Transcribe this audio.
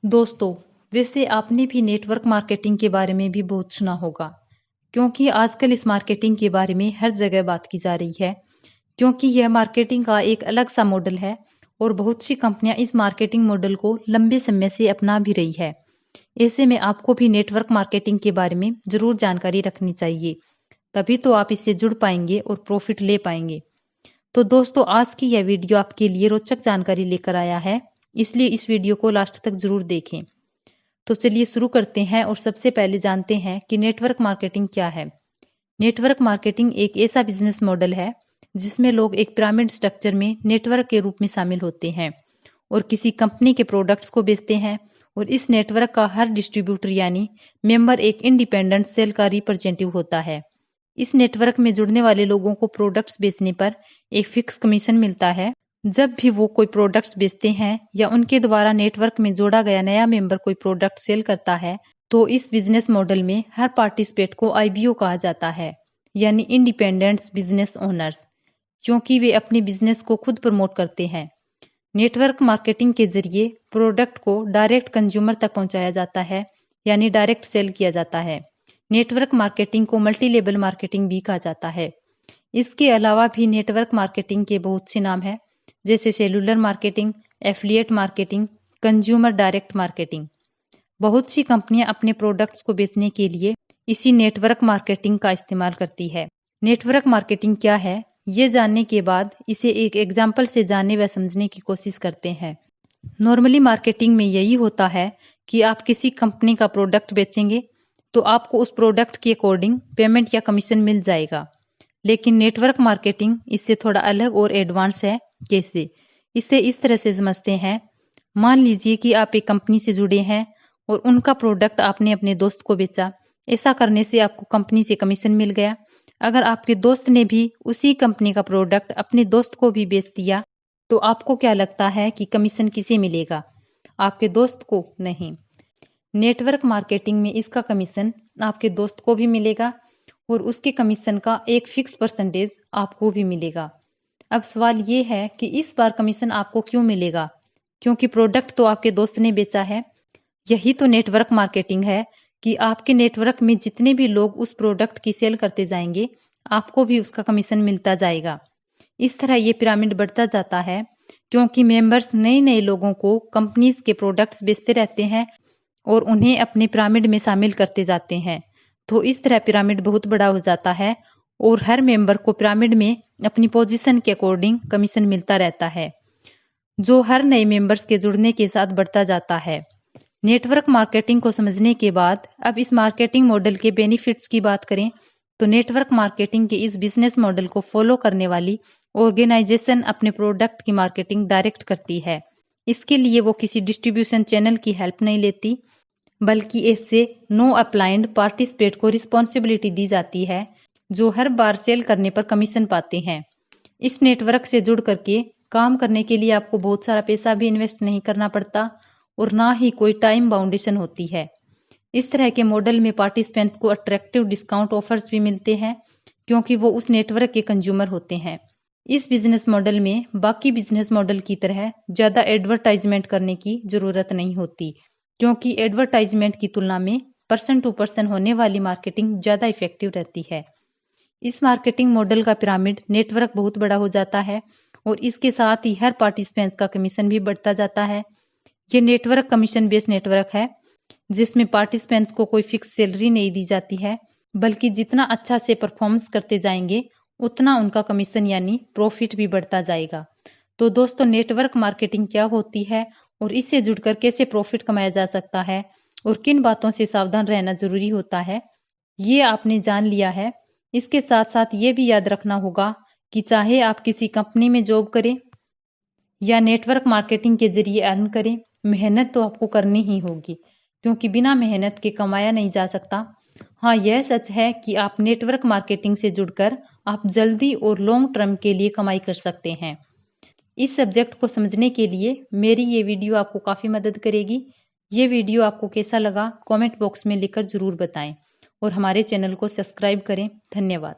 दोस्तों, वैसे आपने भी नेटवर्क मार्केटिंग के बारे में भी बहुत सुना होगा, क्योंकि आजकल इस मार्केटिंग के बारे में हर जगह बात की जा रही है, क्योंकि यह मार्केटिंग का एक अलग सा मॉडल है और बहुत सी कंपनियां इस मार्केटिंग मॉडल को लंबे समय से अपना भी रही है। ऐसे में आपको भी नेटवर्क मार्केटिंग के बारे में जरूर जानकारी रखनी चाहिए, तभी तो आप इससे जुड़ पाएंगे और प्रॉफिट ले पाएंगे। तो दोस्तों, आज की यह वीडियो आपके लिए रोचक जानकारी लेकर आया है, इसलिए इस वीडियो को लास्ट तक जरूर देखें। तो चलिए शुरू करते हैं और सबसे पहले जानते हैं कि नेटवर्क मार्केटिंग क्या है। नेटवर्क मार्केटिंग एक ऐसा बिजनेस मॉडल है जिसमें लोग एक पिरामिड स्ट्रक्चर में नेटवर्क के रूप में शामिल होते हैं और किसी कंपनी के प्रोडक्ट्स को बेचते हैं, और इस नेटवर्क का हर डिस्ट्रीब्यूटर यानी मेंबर एक इंडिपेंडेंट सेल का रिप्रेजेंटेटिव होता है। इस नेटवर्क में जुड़ने वाले लोगों को प्रोडक्ट्स बेचने पर एक फिक्स कमीशन मिलता है। जब भी वो कोई प्रोडक्ट्स बेचते हैं या उनके द्वारा नेटवर्क में जोड़ा गया नया मेंबर कोई प्रोडक्ट सेल करता है, तो इस बिजनेस मॉडल में हर पार्टिसिपेट को आईबीओ कहा जाता है, यानी इंडिपेंडेंट बिजनेस ओनर्स, क्योंकि वे अपने बिजनेस को खुद प्रमोट करते हैं। नेटवर्क मार्केटिंग के जरिए प्रोडक्ट को डायरेक्ट कंज्यूमर तक पहुंचाया जाता है, यानी डायरेक्ट सेल किया जाता है। नेटवर्क मार्केटिंग को मल्टी लेवल मार्केटिंग भी कहा जाता है। इसके अलावा भी नेटवर्क मार्केटिंग के बहुत से नाम हैं, जैसे cellular marketing, affiliate marketing, consumer direct marketing. बहुत सी कंपनियां अपने प्रोडक्ट्स को बेचने के लिए इसी नेटवर्क मार्केटिंग का इस्तेमाल करती है। नेटवर्क मार्केटिंग क्या है, ये जानने के बाद इसे एक एग्जाम्पल से जानने व समझने की कोशिश करते हैं। नॉर्मली मार्केटिंग में यही होता है कि आप किसी कंपनी का प्रोडक्ट बेचेंगे तो आपको उस प्रोडक्ट के अकॉर्डिंग पेमेंट या कमीशन मिल जाएगा। लेकिन नेटवर्क मार्केटिंग इससे थोड़ा अलग और एडवांस है। कैसे? इसे इस तरह से समझते हैं। मान लीजिए कि आप एक कंपनी से जुड़े हैं और उनका प्रोडक्ट आपने अपने दोस्त को बेचा। ऐसा करने से आपको कंपनी से कमीशन मिल गया। अगर आपके दोस्त ने भी उसी कंपनी का प्रोडक्ट अपने दोस्त को भी बेच दिया, तो आपको क्या लगता है कि कमीशन किसे मिलेगा? आपके दोस्त को? नहीं। नेटवर्क मार्केटिंग में इसका कमीशन आपके दोस्त को भी मिलेगा और उसके कमीशन का एक फिक्स परसेंटेज आपको भी मिलेगा। अब सवाल ये है कि इस बार कमीशन आपको क्यों मिलेगा? क्योंकि प्रोडक्ट तो आपके दोस्त ने बेचा है। यही तो नेटवर्क मार्केटिंग है कि आपके नेटवर्क में जितने भी लोग उस प्रोडक्ट की सेल करते जाएंगे, आपको भी उसका कमीशन मिलता जाएगा। इस तरह ये पिरामिड बढ़ता जाता है, क्योंकि मेंबर्स नए नए लोगों को कंपनीज के प्रोडक्ट्स बेचते रहते हैं और उन्हें अपने पिरामिड में शामिल करते जाते हैं। तो इस तरह पिरामिड बहुत बड़ा हो जाता है और हर मेंबर को पिरामिड में अपनी पोजीशन के अकॉर्डिंग कमीशन मिलता रहता है, जो हर नए मेंबर्स के जुड़ने के साथ बढ़ता जाता है। नेटवर्क मार्केटिंग को समझने के बाद अब इस मार्केटिंग मॉडल के बेनिफिट्स की बात करें, तो नेटवर्क मार्केटिंग के इस बिजनेस मॉडल को फॉलो करने वाली ऑर्गेनाइजेशन अपने प्रोडक्ट की मार्केटिंग डायरेक्ट करती है। इसके लिए वो किसी डिस्ट्रीब्यूशन चैनल की हेल्प नहीं लेती, बल्कि इससे नो अप्लाइंड पार्टिसिपेट को रिस्पॉन्सिबिलिटी दी जाती है, जो हर बार सेल करने पर कमीशन पाते हैं। इस नेटवर्क से जुड़ करके काम करने के लिए आपको बहुत सारा पैसा भी इन्वेस्ट नहीं करना पड़ता और ना ही कोई टाइम बाउंडेशन होती है। इस तरह के मॉडल में पार्टिसिपेंट्स को अट्रैक्टिव डिस्काउंट ऑफर्स भी मिलते हैं, क्योंकि वो उस नेटवर्क के कंज्यूमर होते हैं। इस बिजनेस मॉडल में बाकी बिजनेस मॉडल की तरह ज़्यादा एडवर्टाइजमेंट करने की ज़रूरत नहीं होती, क्योंकि एडवर्टाइजमेंट की तुलना में पर्सन टू पर्सन होने वाली मार्केटिंग ज़्यादा इफेक्टिव रहती है। इस मार्केटिंग मॉडल का पिरामिड नेटवर्क बहुत बड़ा हो जाता है और इसके साथ ही हर पार्टिसिपेंट्स का कमीशन भी बढ़ता जाता है। ये नेटवर्क कमीशन बेस्ड नेटवर्क है, जिसमें पार्टिसिपेंट्स को कोई फिक्स सैलरी नहीं दी जाती है, बल्कि जितना अच्छा से परफॉर्मेंस करते जाएंगे उतना उनका कमीशन यानी प्रॉफिट भी बढ़ता जाएगा। तो दोस्तों, नेटवर्क मार्केटिंग क्या होती है और इससे जुड़कर कैसे प्रॉफिट कमाया जा सकता है और किन बातों से सावधान रहना जरूरी होता है, ये आपने जान लिया है। इसके साथ साथ ये भी याद रखना होगा कि चाहे आप किसी कंपनी में जॉब करें या नेटवर्क मार्केटिंग के जरिए अर्न करें, मेहनत तो आपको करनी ही होगी, क्योंकि बिना मेहनत के कमाया नहीं जा सकता। हाँ, यह सच है कि आप नेटवर्क मार्केटिंग से जुड़कर आप जल्दी और लॉन्ग टर्म के लिए कमाई कर सकते हैं। इस सब्जेक्ट को समझने के लिए मेरी ये वीडियो आपको काफ़ी मदद करेगी। ये वीडियो आपको कैसा लगा कमेंट बॉक्स में लिखकर ज़रूर बताएं और हमारे चैनल को सब्सक्राइब करें। धन्यवाद।